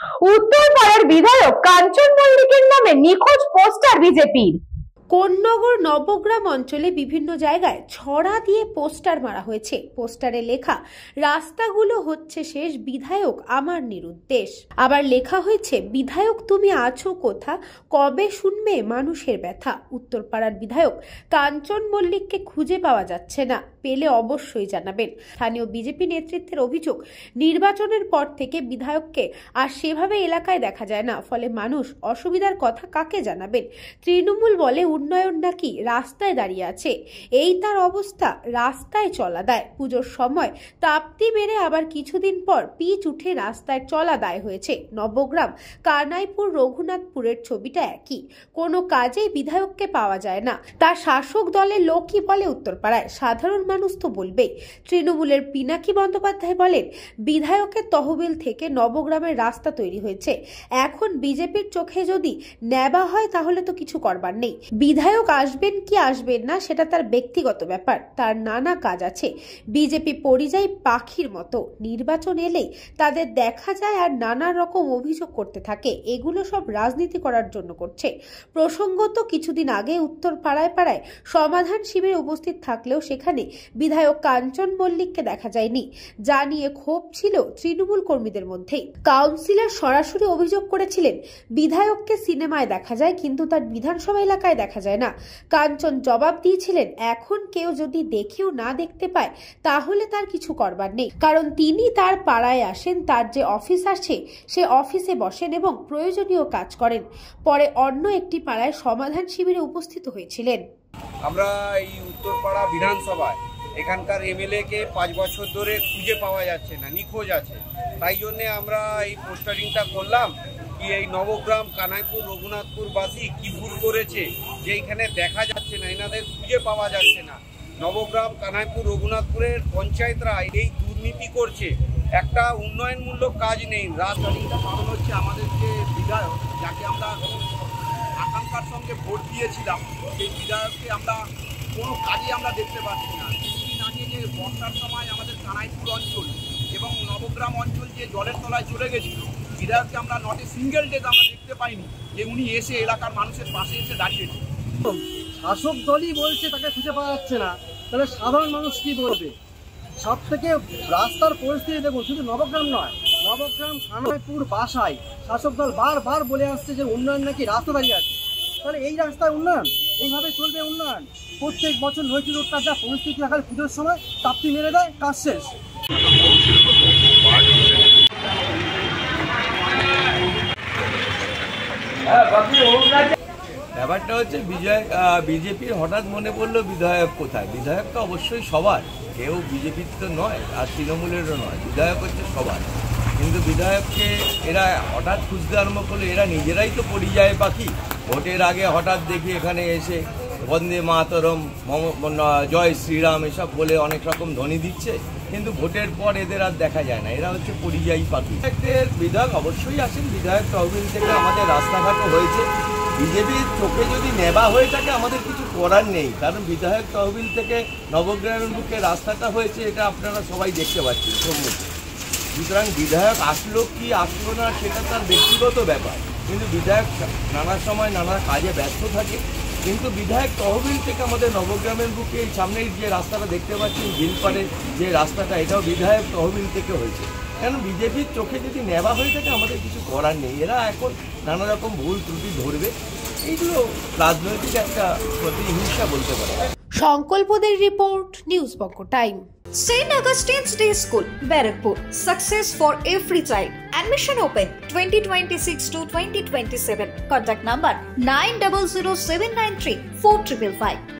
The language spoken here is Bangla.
উত্তরপাড়ার বিধায়ক কাঞ্চন মল্লিকের নামে নিখোঁজ পোস্টার বিজেপির। কোন্নগর নবগ্রাম অঞ্চলে বিভিন্ন জায়গায় ছড়া দিয়ে পোস্টার মারা হয়েছে। পোস্টারে লেখা, রাস্তাগুলো হচ্ছে শেষ, বিধায়ক আমার নিরুদ্দেশ। আবার লেখা হয়েছে, বিধায়ক তুমি আছো কোথা, কবে শুনবে মানুষের ব্যথা। উত্তরপাড়ার বিধায়ক কাঞ্চন মল্লিককে খুঁজে পাওয়া যাচ্ছে না, পেলে অবশ্যই জানাবেন। স্থানীয় বিজেপি নেতৃত্বের অভিযোগ, নির্বাচনের পর থেকে বিধায়ককে আর সেভাবে এলাকায় দেখা যায় না, ফলে মানুষ অসুবিধার কথা কাকে জানাবেন। তৃণমূল বলে উন্নয়ন নাকি রাস্তায় দাঁড়িয়ে আছে, এই তার অবস্থা, রাস্তায় চলা দায়। পুজোর সময় তাপ্তি বেড়ে আবার কিছুদিন পর পিচ উঠে রাস্তায় চলা দায় হয়েছে। নবগ্রাম, কানাইপুর, রঘুনাথপুরের ছবিটা একই, কোনো কাজেই বিধায়ককে পাওয়া যায় না। তার শাসক দলের লোকই বলে উত্তরপাড়ায়, সাধারণ মানুষ তো বলবেই। তৃণমূলের পিনাকি বন্দ্যোপাধ্যায় বলেন, বিধায়কের তহবিল থেকে নবগ্রামের রাস্তা তৈরি হয়েছে, এখন বিজেপির চোখে যদি নেবা হয় তাহলে তো কিছু করবার নেই। বিধায়ক আসবেন কি আসবেন না সেটা তার ব্যক্তিগত ব্যাপার, তার নানা কাজ আছে। বিজেপি পরিযায়ী পাখির মতো, নির্বাচন এলেই তাদের দেখা যায় আর নানা রকম অভিযোগ করতে থাকে, এগুলো সব রাজনীতি করার জন্য করছে। প্রসঙ্গত কিছুদিন আগে উত্তর পাড়ায় পাড়ায় সমাধান শিবিরে উপস্থিত থাকলেও সেখানে বিধায়ক কাঞ্চন মল্লিককে দেখা যায়নি, যা নিয়ে ক্ষোভ ছিল তৃণমূল কর্মীদের মধ্যেই। কাউন্সিলর সরাসরি অভিযোগ করেছিলেন, বিধায়ককে সিনেমায় দেখা যায় কিন্তু তার বিধানসভা এলাকায় দেখা যায় না। কাঞ্চন জবাব দিয়েছিলেন, এখন কেউ যদি দেখেও না দেখতে পায় তাহলে তার কিছু করবার নেই, কারণ তিনি তার পাড়ায় আসেন, তার যে অফিস আছে সে অফিসে বসেন এবং প্রয়োজনীয় কাজ করেন। পরে অন্য একটি পাড়ায় সমাধান শিবিরে উপস্থিত হয়েছিলেন। আমরা এই উত্তরপাড়া বিধানসভায় এখানকার এমএলএ কে 5 বছর ধরে খুঁজে পাওয়া যাচ্ছে না, নিখোঁজ আছে। তাই জন্যে আমরা এই পোস্টারিংটা করলাম কি এই নবগ্রাম, কানাইপুর, রঘুনাথপুর বাসী কি ভুল করেছে যে এখানে দেখা যাচ্ছে না, এনাদের খুঁজে পাওয়া যাচ্ছে না। নবগ্রাম, কানাইপুর, রঘুনাথপুরের পঞ্চায়েতরা এই দুর্নীতি করছে, একটা উন্নয়নমূলক কাজ নেই। রাজধানীটা কারণ হচ্ছে আমাদের যে বিধায়ক, যাকে আমরা আকাঙ্ক্ষার সঙ্গে ভোট দিয়েছিলাম, সেই বিধায়ককে আমরা কোনো কাজে আমরা দেখতে পাচ্ছি না। কিছুদিন আগে যে বর্ষার সময় আমাদের কানাইপুর অঞ্চল এবং নবগ্রাম অঞ্চল যে জলের তলায় চলে গেছিল, বিধায়ককে আমরা নট এ সিঙ্গেল ডে আমরা দেখতে পাইনি যে উনি এসে এলাকার মানুষের পাশে এসে দাঁড়িয়েছে। শাসক দলই বলছে তাকে খুঁজে পাওয়া যাচ্ছে না, তাহলে সাধারণ মানুষ কি বলবে? সব থেকে রাস্তার পরিস্থিতি দেখুন, শুধু নবগ্রাম নয়, নবগ্রাম, কানাইপুর, বাসায় শাসক দল বারবার বলে আসছে যে উন্নয়ন নাকি রাস্তা দাঁড়িয়ে আছে। তাহলে এই রাস্তায় উন্নয়ন, এইভাবে চলবে উন্নয়ন? প্রত্যেক বছর নৈতিক রোডটা যা পরিস্থিতি রাখার পুজোর সময় তাপ্তি মেরে দেয়, কাজ শেষ। ব্যাপারটা হচ্ছে বিজেপির হঠাৎ মনে পড়লো বিধায়ক কোথায়। বিধায়ক তো অবশ্যই সবার, কেউ বিজেপির তো নয় আর তৃণমূলেরও নয়, বিধায়ক হচ্ছে সবার। কিন্তু বিধায়ককে এরা হঠাৎ খুঁজতে আরম্ভ করলো, এরা নিজেরাই তো পরিযায়ী পাখি। ভোটের আগে হঠাৎ দেখি এখানে এসে বন্দে মাতরম, জয় শ্রীরাম এসব বলে অনেক রকম ধ্বনি দিচ্ছে, কিন্তু ভোটের পর এদের আর দেখা যায় না, এরা হচ্ছে পরিযায়ী পাখি। বিধায়ক অবশ্যই আসেন, বিধায়ক তহবিল থেকে আমাদের রাস্তাঘাটও হয়েছে। বিজেপির চোখে যদি নেবা হয়ে থাকে আমাদের কিছু করার নেই, কারণ বিধায়ক তহবিল থেকে নবগ্রামের বুকে রাস্তাটা হয়েছে, এটা আপনারা সবাই দেখতে পাচ্ছেন সম্মুখে। সুতরাং বিধায়ক আসলো কি আসলো না সেটা তার ব্যক্তিগত ব্যাপার, কিন্তু বিধায়ক নানা সময় নানা কাজে ব্যস্ত থাকে। কিন্তু বিধায়ক তহবিল থেকে আমাদের নবগ্রামের বুকে এই সামনের যে রাস্তাটা দেখতে পাচ্ছেন, বিলপাড়ের যে রাস্তাটা, এটাও বিধায়ক তহবিল থেকে হয়েছে। কেন বিজেপির চোখে যদি নেওয়া হয়ে থাকে আমাদের কিছু করার নেই, এরা এখন নানা রকম ভুল ত্রুটি ধরবে, এইগুলো রাজনৈতিক একটা প্রতিহিংসা বলতে পারে। সংকল্পদের report, news Banga time. St. Augustine's Day School, Barakpur. Success for every child. Admission open 2026 to 2027. Contact number 900793 4555.